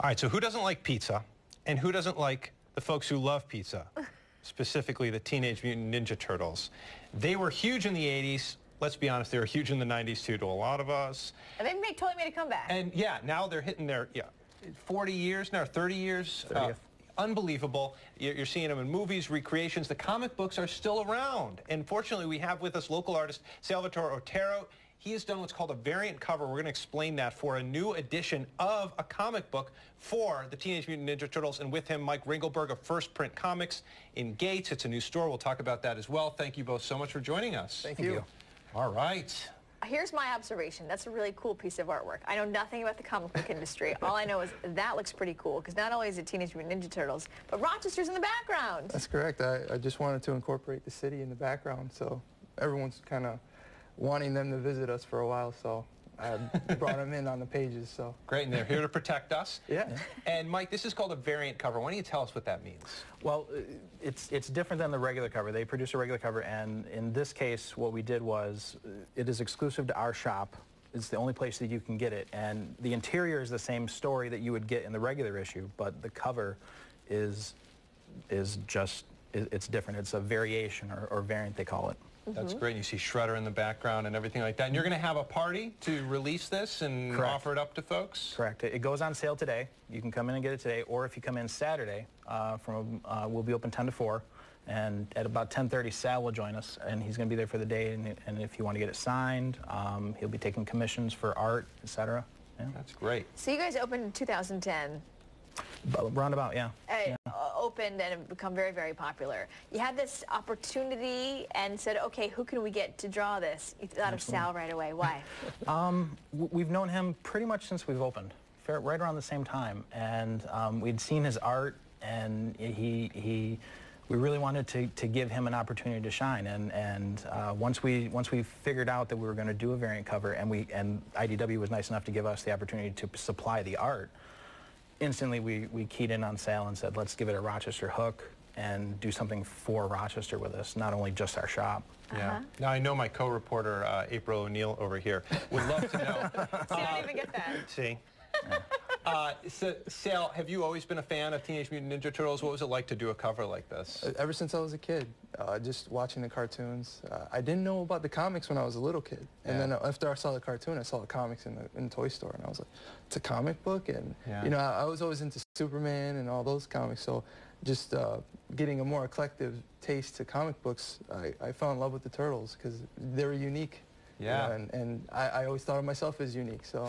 All right, so who doesn't like pizza, and who doesn't like the folks who love pizza, specifically the Teenage Mutant Ninja Turtles? They were huge in the 80s. Let's be honest, they were huge in the 90s, too, to a lot of us. And they totally made a comeback. And, yeah, now they're hitting their 40 years now, 30 years. Unbelievable. You're seeing them in movies, recreations. The comic books are still around. And fortunately, we have with us local artist Salvador Otero. He has done what's called a variant cover. We're going to explain that for a new edition of a comic book for the Teenage Mutant Ninja Turtles. And with him, Mike Ringelberg of First Print Comics in Gates. It's a new store. We'll talk about that as well. Thank you both so much for joining us. Thank you. All right. Here's my observation. That's a really cool piece of artwork. I know nothing about the comic book industry. All I know is that looks pretty cool, because not only is it Teenage Mutant Ninja Turtles, but Rochester's in the background. That's correct. I just wanted to incorporate the city in the background, so everyone's kind of wanting them to visit us for a while, so I brought them in on the pages. So great, and they're here to protect us. Yeah. And Mike, this is called a variant cover. Why don't you tell us what that means? Well, it's different than the regular cover. They produce a regular cover, and in this case, what we did was it is exclusive to our shop. It's the only place that you can get it, and the interior is the same story that you would get in the regular issue, but the cover is just it's different. It's a variation or variant, they call it. That's great. You see Shredder in the background and everything like that. And you're going to have a party to release this and offer it up to folks? Correct. It goes on sale today. You can come in and get it today, or if you come in Saturday, we'll be open 10 to 4. And at about 10:30, Sal will join us, and he's going to be there for the day. And if you want to get it signed, he'll be taking commissions for art, etc. Yeah. That's great. So you guys opened in 2010. Roundabout, yeah. Opened and have become very, very popular. You had this opportunity and said, okay, who can we get to draw this? You thought of Sal right away. Why? We've known him pretty much since we've opened, right around the same time. And we'd seen his art, and we really wanted to give him an opportunity to shine. And once we figured out that we were going to do a variant cover, and IDW was nice enough to give us the opportunity to supply the art, instantly we keyed in on Sal and said, let's give it a Rochester hook and do something for Rochester with us, not only just our shop. Yeah. Now, I know my co-reporter, April O'Neil over here, would love to know. So you don't even get that. See? So, Sal, have you always been a fan of Teenage Mutant Ninja Turtles? What was it like to do a cover like this? Ever since I was a kid, just watching the cartoons. I didn't know about the comics when I was a little kid. And then after I saw the cartoon, I saw the comics in the toy store, and I was like, it's a comic book? And, you know, I was always into Superman and all those comics, so just getting a more eclectic taste to comic books, I fell in love with the Turtles because they were unique. Yeah. You know, and I always thought of myself as unique, so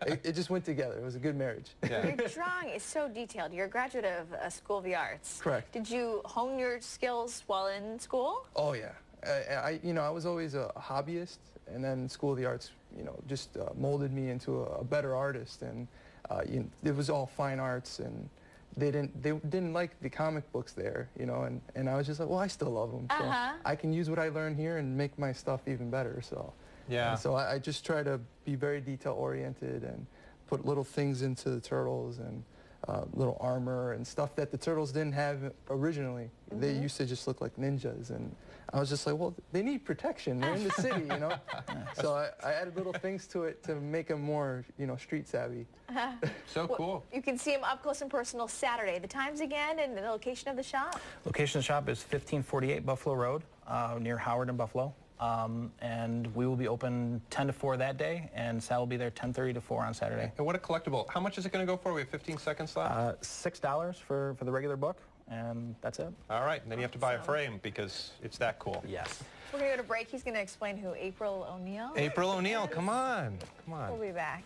it just went together. It was a good marriage. Yeah. Your drawing is so detailed. You're a graduate of School of the Arts. Correct. Did you hone your skills while in school? Oh, yeah. I was always a hobbyist, and then School of the Arts, just molded me into a better artist, and it was all fine arts, and they didn't like the comic books there, and I was just like, well, I still love them, so I can use what I learned here and make my stuff even better. So yeah. And so I just try to be very detail oriented and put little things into the Turtles and little armor and stuff that the Turtles didn't have originally. They used to just look like ninjas, and I was just like, well, they need protection. They're in the city, So I added little things to it to make them more, street savvy. So cool. You can see them up close and personal Saturday. The times again and the location of the shop? Location of the shop is 1548 Buffalo Road, near Howard and Buffalo. And we will be open 10 to 4 that day, and Sal will be there 10:30 to 4 on Saturday. And what a collectible. How much is it going to go for? We have 15 seconds left. $6 for the regular book, and that's it. All right, and then you have to buy a frame because it's that cool. Yes. We're going to go to break. He's going to explain who April O'Neil is. April O'Neil, come on. Come on. We'll be back.